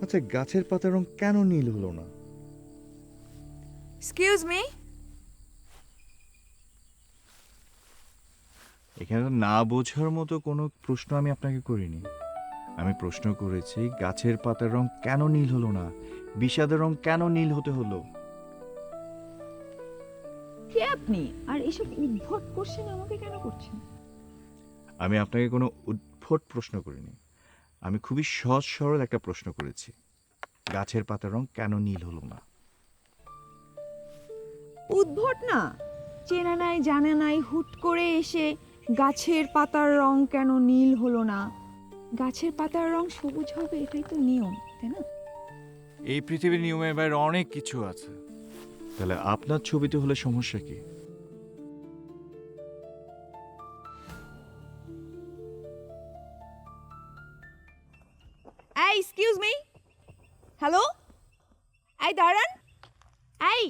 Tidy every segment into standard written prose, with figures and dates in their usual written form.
আচ্ছা, গাছের পাতার রং কেন নীল হলো না? Excuse me. এখানে তো না বোঝার মতো কোনো প্রশ্ন আমি আপনাকে করিনি। আমি প্রশ্ন করেছি গাছের পাতার রং কেন নীল হলো না, বিষাদের রং কেন নীল হতে হলো? কে আপনি আর এসব উদ্ভট কোশ্চেন আমাকে কেন করছেন? আমি আপনাকে কোনো উদ্ভট প্রশ্ন করিনি। আমি খুবই সহজ সরল একটা প্রশ্ন করেছি, গাছের পাতার রং কেন নীল হলো না? উদ্ভট না, চেনা নাই জানা নাই হুট করে এসে গাছের পাতার রং কেন নীল হলো না। গাছের পাতার রং সবুজ হবে, এটাই তো নিয়ম, তাই না? এই পৃথিবীর নিয়মের বাইরে অনেক কিছু আছে। তাহলে আপনার ছবিতে হলে সমস্যা কি? এই এক্সকিউজ মি, হ্যালো, এই দাঁড়ান, এই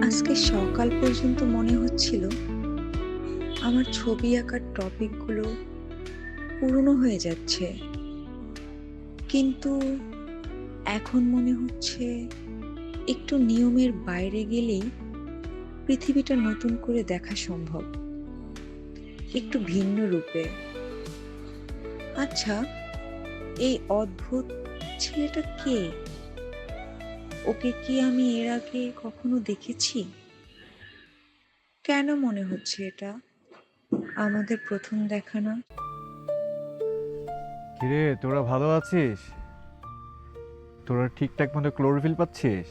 আজকে সকাল পর্যন্ত মনে হচ্ছিল আমার ছবি আঁকার টপিকগুলো পুরনো হয়ে যাচ্ছে, কিন্তু এখন মনে হচ্ছে একটু নিয়মের বাইরে গেলেই পৃথিবীটা নতুন করে দেখা সম্ভব, একটু ভিন্ন রূপে। আচ্ছা, এই অদ্ভুত ছেলেটা কে? ওকে কি আমি এর আগে কখনো দেখেছি? কেন মনে হচ্ছে এটা আমাদের প্রথম দেখা না? কিরে, তোরা ভালো আছিস? তোরা ঠিকঠাক মতো ক্লোরোফিল পাচ্ছিস?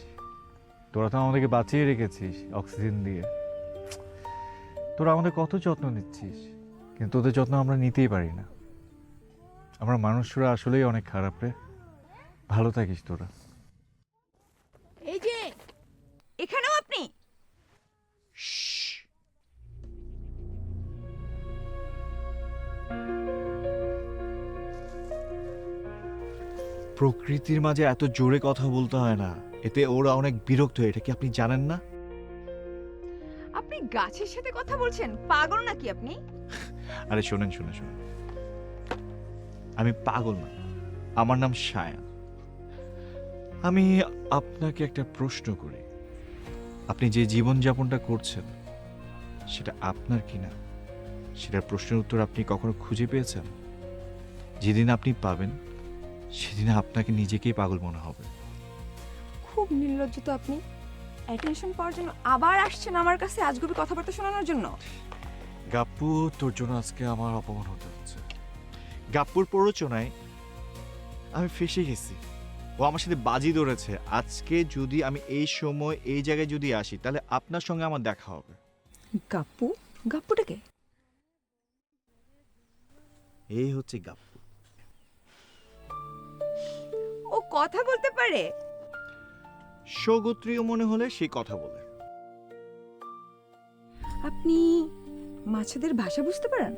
তোরা তো আমাদেরকে বাঁচিয়ে রেখেছিস অক্সিজেন দিয়ে। তোরা আমাদের কত যত্ন নিচ্ছিস, কিন্তু তোদের যত্ন আমরা নিতেই পারি না। আমরা মানুষরা আসলেই অনেক খারাপ রে। ভালো থাকিস তোরা। এই যে এখানেও আপনি। প্রকৃতির মাঝে এত জোরে কথা বলতে হয় না, এতে ওরা অনেক বিরক্ত হয়। এটা কি আপনি জানেন না? আপনি গাছের সাথে কথা বলছেন, পাগল নাকি আপনি? আরে শোনেন শোনেন শোনেন, আমি পাগল না, আমার নাম সায়ান। আমি আপনাকে একটা প্রশ্ন করি, আপনি যে জীবনযাপনটা করছেন সেটা আপনার কিনা, সেটার প্রশ্নের উত্তর আপনি কখনো খুঁজে পেয়েছেন? যেদিন আপনি পাবেন সেদিন আপনাকে নিজেকেই পাগল মনে হবে। খুব নির্লজ্জ তো আপনি। অ্যাটেনশন পাওয়ার জন্য আবার আসছেন আমার কাছে আজগুবি কথাবার্তা শোনানোর জন্য। গাপ্পু, তোর জন্য আজকে আমার অপমান হতে হচ্ছে। গাপ্পুর প্ররোচনায় আমি ফেসে গেছি। ও আমার সাথে বাজি ধরেছে, আজকে যদি আমি এই সময় এই জায়গায় যদি আসি তাহলে আপনার সঙ্গে আমার দেখা হবে। গাপ্পু? গাপ্পুটাকে? এই হচ্ছে গাপ্পু। ও কথা বলতে পারে? স্বগোত্রীয় মনে হলে সে কথা বলে। আপনি মাছেদের ভাষা বুঝতে পারেন?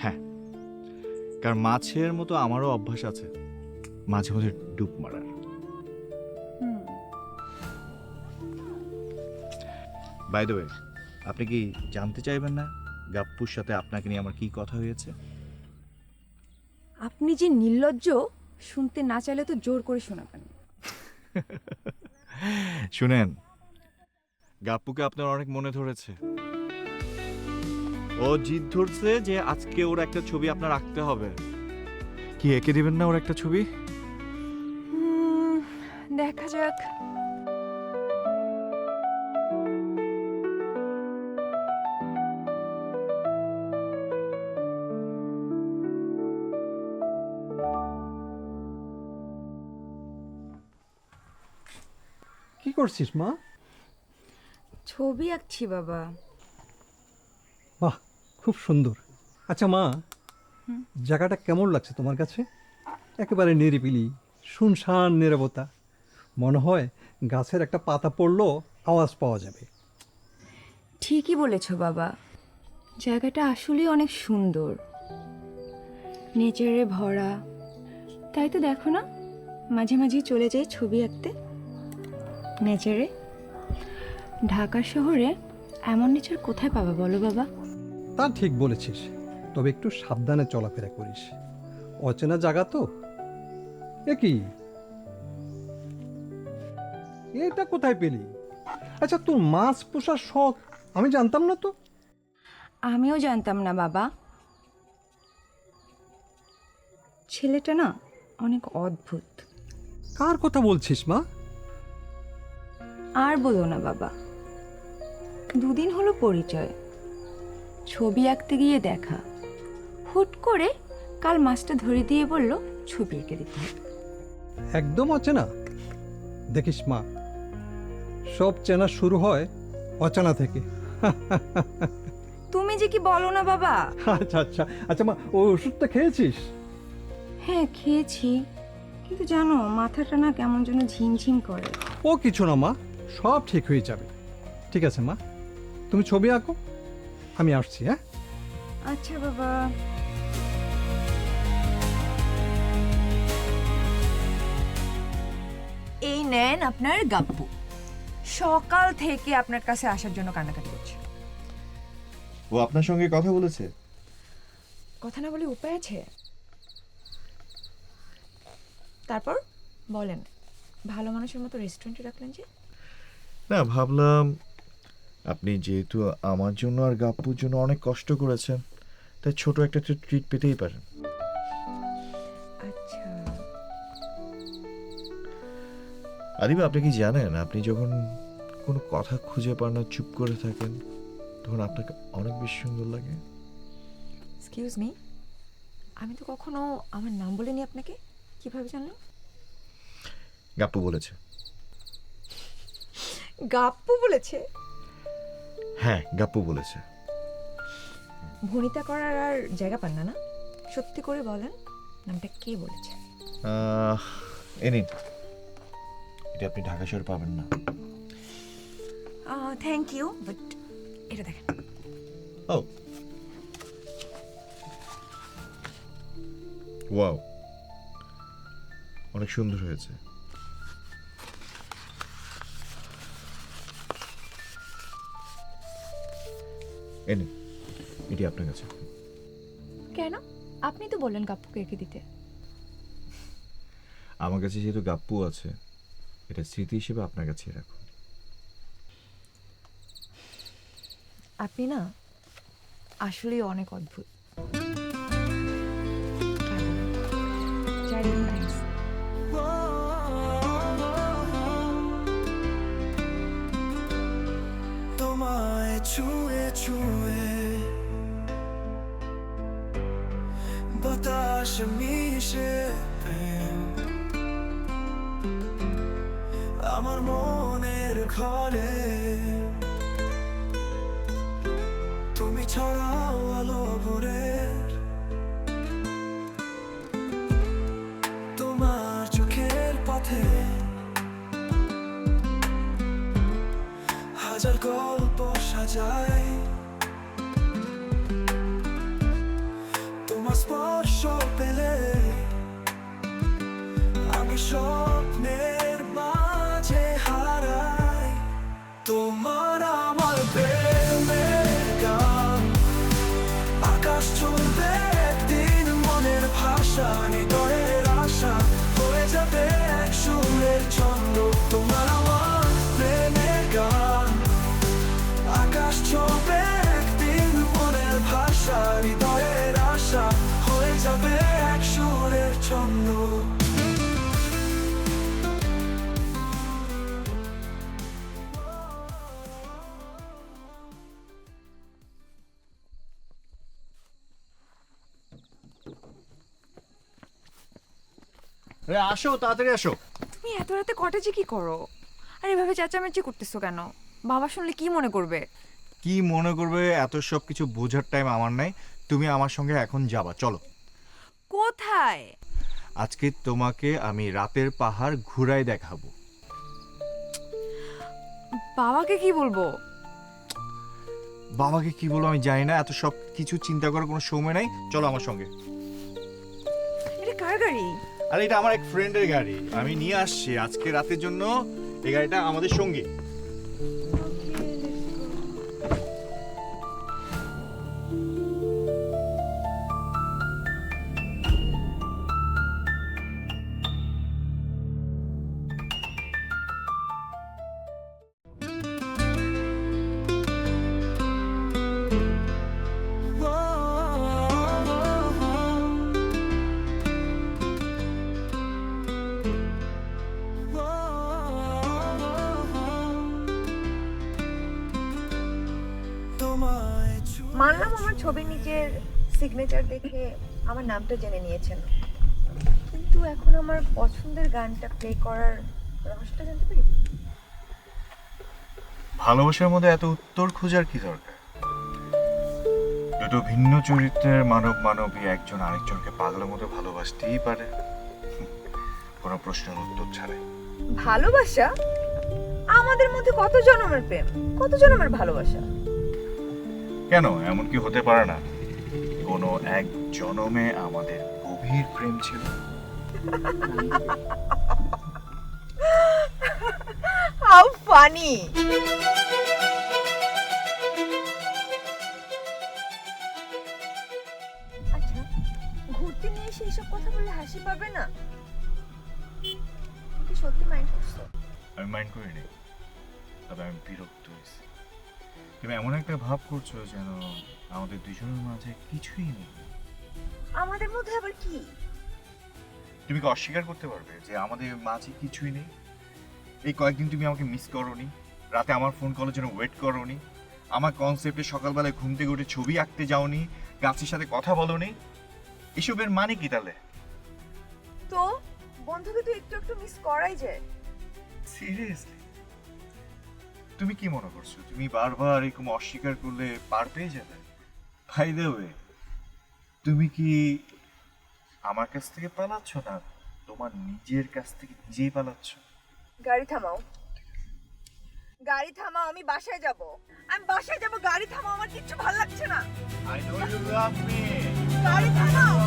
হ্যাঁ, কারণ মাছের মতো আমারও অভ্যাস আছে মাঝে মাঝে ডুব মারার। বাই দ্য ওয়ে, আপনি কি জানতে চাইবেন না গাপ্পুর সাথে আপনাকে নিয়ে আমার কি কথা হয়েছে? আপনি যে নির্লজ্জ, শুনতে না চাইলে তো জোর করে শোনাবেন। শুনেন, গাপ্পুকে আপনার অনেক মনে ধরেছে। ও জিদ ধরছে যে আজকে ওর একটা ছবি আপনার আঁকতে হবে। কি এঁকে দিবেন না ওর একটা ছবি? দেখা যাক। কি করছিস মা? ছবি আঁকছি বাবা। বাহ, খুব সুন্দর। আচ্ছা মা, জায়গাটা কেমন লাগছে তোমার কাছে? একেবারে নিরিবিলি, শুনশান নীরবতা। মনে হয় গাছের একটা পাতা পড়লো আওয়াজ পাওয়া যাবে। ঠিকই বলেছো বাবা, জায়গাটা আসলেই অনেক সুন্দর, নেচারে ভরা। তাই তো দেখো না, মাঝে মাঝে চলে যাই ছবি আঁকতে নেচারে। ঢাকা শহরে এমন নেচার কোথায় পাবা বলো বাবা? তা ঠিক বলেছিস, তবে একটু সাবধানে চলাফেরা করিস, অচেনা জায়গা তো। এ কি, এটা কোথায় পেলি? আচ্ছা, তোর মাছ পোষার শখ আমি জানতাম না তো। আমিও জানতাম না বাবা। ছেলেটা না অনেক অদ্ভুত। কার কথা বলছিস মা? আর বলো না বাবা, দুদিন হলো পরিচয়, ছবি আঁকতে গিয়ে দেখা, হুট করে কাল মাছটা ধরে দিয়ে বলল ছবি এঁকে দিতে হবে। একদম অচেনা। দেখিস মা, সব চেনা শুরু হয় অচেনা থেকে। তুমি যে কি বলো না বাবা। আচ্ছা আচ্ছা আচ্ছা মা, ওই ওষুধটা খেয়েছিস? হ্যাঁ খেয়েছি, কিন্তু জানো মাথাটা না কেমন যেন ঝিমঝিম করে। ও কিছু না মা, সব ঠিক হয়ে যাবে। ঠিক আছে মা, তুমি ছবি আঁকো, আমি আসছি। হ্যাঁ, আচ্ছা বাবা। এই নেন আপনার গাপ্পু, সকাল থেকে আপনার কাছে আসার জন্য কান্নাকাটি করছে। ও আপনার সঙ্গে কথা বলেছে? কথা না বলে উপায় আছে? তারপর বলেন, ভালো মানুষের মতো রেস্টুরেন্টে রাখলেন যে? না, ভাবলাম আপনি যেহেতু আমার জন্য আর গাপ্পুর জন্য অনেক কষ্ট করেছেন, তাই ছোট একটা ট্রিট পেতেই পারেন। আচ্ছা। আদিবা, আপনি কি জানেন, আপনি যখন কোনো কথা খুঁজে পান না, চুপ করে থাকেন, তখন আপনাকে অনেক বেশি সুন্দর লাগে। এক্সকিউজ মি, আমি তো কখনো আমার নাম বলিনি আপনাকে, কিভাবে জানলেন? গাপ্পু বলেছে। গাপ্পু বলেছে? হ্যাঁ, গাপ্পু বলেছে। ভনিতা করার আর জায়গা পান না না? সত্যি করে বলেন, নামটা কে বলেছে? এ নিন, এটা আপনি ঢাকা শহরে পাবেন না। থ্যাংক ইউ, বাট এটা দেখেন। ও ওয়াও, অনেক সুন্দর হয়েছে। এ নিন, এটি আপনার কাছে। কেন? আপনি তো বললেন গাপ্পুকে এঁকে দিতে। আমার কাছে যেহেতু গাপ্পু আছে, এটা স্মৃতি হিসেবে আপনার কাছে রাখুন। আপনি না আসলেই অনেক অদ্ভুত। Very nice. তোমায় ছুঁয়ে ছুঁয়ে বাতাস মিশে প্রেম আমার মনের ঘরে, তুমি ছড়াও আলো ভোরের, তোমার চোখের পথে হাজার গল্প সাজাই, তোমার স্পর্শ পেলে আমি স্বপ্নের মাঝে হারাই। তোমার আমার প্রেমের গান আকাশ ছুঁবে একদিন, মনের ভাষা হৃদয়ের আশা হয়ে যাবে এক সুরের ছন্দ। তোমার আমার প্রেমের গান আকাশ ছুঁবে একদিন, মনের ভাষা হৃদয়ের আশা হয়ে যাবে এক সুরের ছন্দ। আসো, তাড়াতাড়ি আসো। তুমি এত রাতে কটেজে কি করো? আর এভাবে চেঁচামেচি করতেছো কেন? বাবা শুনলে কি মনে করবে? কি মনে করবে, এত সব কিছু বোঝার টাইম আমার নাই। তুমি আমার সঙ্গে এখন যাবা, চলো। কোথায়? আজকে তোমাকে আমি রাতের পাহাড় ঘুরাই দেখাবো। বাবাকে কি বলবো? বাবাকে কি বলবো আমি জানি না, এত সব কিছু চিন্তা করার কোনো সময় নাই, চলো আমার সঙ্গে। এটা কার গাড়ি? আরে এটা আমার এক ফ্রেন্ডের গাড়ি, আমি নিয়ে আসছি আজকে রাতের জন্য, এই গাড়িটা আমাদের সঙ্গী। মানলাম আমার ছবির নিচের সিগনেচার দেখে আমার নামটা জেনে নিয়েছেন, কিন্তু এখন আমার পছন্দের গানটা প্লে করার রহস্যটা জানতে পারি? ভালোবাসার মধ্যে এত উত্তর খোঁজার কি দরকার? দুটো ভিন্ন চরিত্রের মানব মানবী একজন আরেকজনকে পাগলের মতো ভালোবাসতেই পারে, কোনো প্রশ্নের উত্তর ছাড়াই। ভালোবাসা? আমাদের মধ্যে কত জন্মের প্রেম, কত জন্মের ভালোবাসা। কেন, এমন কি হতে পারে না কোনো এক জনমে আমাদের গভীর প্রেম ছিল? How funny! আচ্ছা, ঘুরতে নিয়ে এসে এসব কথা বললে হাসি পাবে না? তুমি কি সত্যি মাইন্ড করছো? আমি মাইন্ড করিনি, তবে আমি বিরক্ত হয়েছি। তুমি এমন একটা ভাব করছো যেন আমাদের দুজনের মাঝে কিছুই নেই। আমাদের মধ্যে আবার কি? তুমি কি অস্বীকার করতে পারবে যে আমাদের মাঝে কিছুই নেই? এই কয়েকদিন তুমি আমাকে মিস করোনি, রাতে আমার ফোন কলের জন্য ওয়েট করোনি, আমার কনসেপ্টে সকালবেলায় ঘুম থেকে উঠে ছবি আঁকতে যাওনি, গাছের সাথে কথা বলোনি। এসবের মানে কি তাহলে? তো বন্ধুকে তো একটু একটু মিস করাই যায়। সিরিয়াসলি তুমি কি মনে করছো তুমি বারবার এরকম অস্বীকার করলে পার পেয়ে যাবে? বাই দ্য ওয়ে, তুমি কি আমার কাছ থেকে পালাচ্ছ না তোমার নিজের কাছ থেকে নিজেই পালাচ্ছ? গাড়ি থামাও, গাড়ি থামাও, আমি বাসায় যাব, আমি বাসায় যাব, গাড়ি থামাও, আমার কিচ্ছু ভালো লাগছে না। I know you love me. গাড়ি থামাও,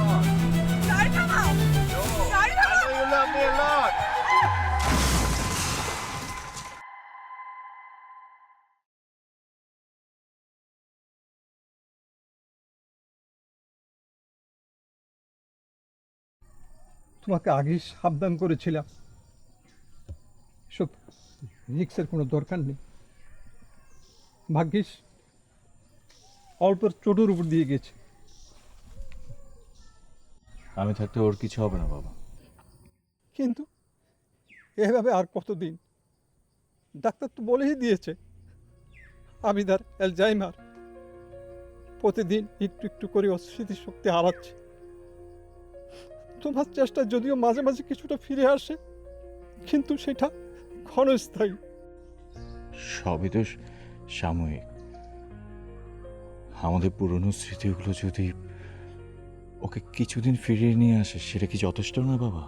গাড়ি থামাও, No, গাড়ি I থামাও। know you love me a lot. তোমাকে আগেই সাবধান করেছিলাম, সব রিক্সের কোনো দরকার নেই। ভাগ্যিস অল্প চোটের উপর দিয়ে গেছে। আমি থাকতে ওর কিছু হবে না বাবা। কিন্তু এভাবে আর কতদিন? ডাক্তার তো বলেই দিয়েছে আমি তার অ্যালজাইমার, প্রতিদিন একটু একটু করে ওর স্মৃতিশক্তি হারাচ্ছে। তোমার চেষ্টা যদিও মাঝে মাঝে কিছুটা ফিরে আসে, কিন্তু সেটা ক্ষণস্থায়ী। সবই তো সাময়িক। আমাদের পুরনো স্মৃতিগুলো যদি ওকে কিছুদিন ফিরিয়ে নিয়ে আসে সেটা কি যথেষ্ট না বাবা?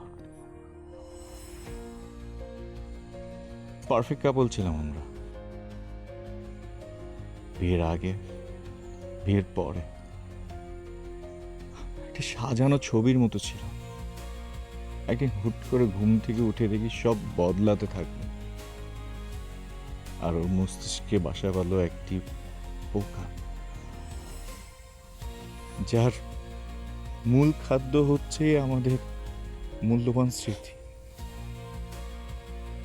পারফেক্ট কাপল ছিলাম আমরা, বিয়ের আগে বিয়ের পরে একটা সাজানো ছবির মতো ছিল। একদিন হুট করে ঘুম থেকে উঠে দেখি সব বদলাতে থাকলো, আর ওর মস্তিষ্কে বাসা বাঁধলো একটি পোকা, যার মূল খাদ্য হচ্ছে আমাদের মূল্যবান স্মৃতি।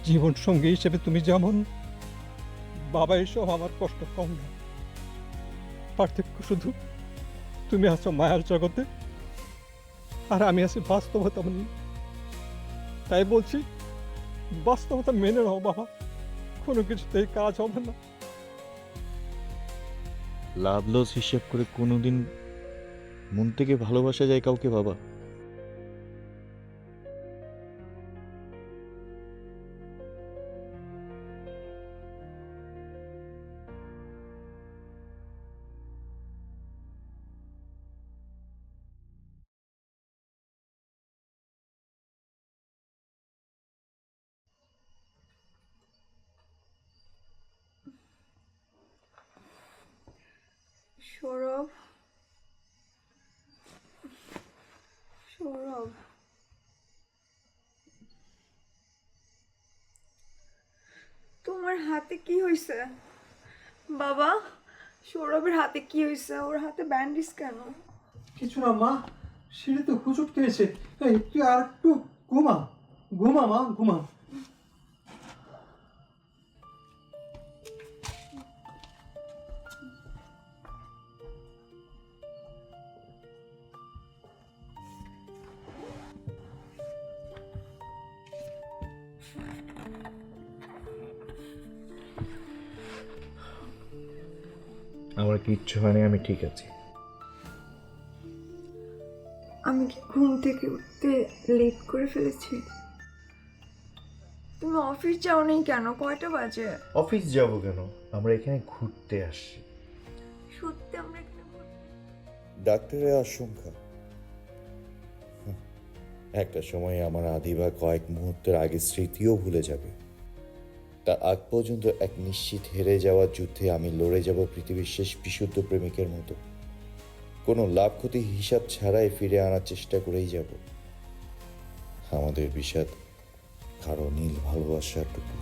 জীবন সঙ্গী হিসেবে তুমি যেমন, বাবা এসব আমার কষ্ট কম না। পার্থক্য শুধু তুমি আছো মায়ার জগতে আর আমি আছি বাস্তবতা নিয়ে। তাই বলছি, বাস্তবতা মেনে নাও বাবা, কোনো কিছুতেই কাজ হবে না। লাভ লস হিসেব করে কোনোদিন মন থেকে ভালোবাসা যায় কাউকে বাবা? হাতে কি হয়েছে? বাবা, সৌরভের হাতে কি হয়েছে? ওর হাতে ব্যান্ডেজ কেন? কিছু না মা, সিঁড়িতে হুচুট খেয়েছে। এই তুই আর একটু ঘুমা, ঘুমা মা, ঘুমা। আমার কিচ্ছু হয়নি, আমি ঠিক আছি। আমি কি ঘুম থেকে উঠতে লেট করে ফেলেছি? তুমি অফিস যাও নেই কেন? কয়টা বাজে? অফিস যাব কেন? আমরা এখানে ঘুরতে আসছি। সত্যি আমরা এখানে ডাক্তারের আশঙ্কা একটা সময় আমার আদিবা কয়েক মুহূর্তের আগে স্মৃতিও ভুলে যাবে। তার আগ পর্যন্ত এক নিশ্চিত হেরে যাওয়া যুদ্ধে আমি লড়ে যাব পৃথিবীর শেষ বিশুদ্ধ প্রেমিকের মতো। কোনো লাভ ক্ষতি হিসাব ছাড়াই ফিরে আনার চেষ্টা করেই যাব আমাদের বিষাদ কারো নীল ভালোবাসাটুকু।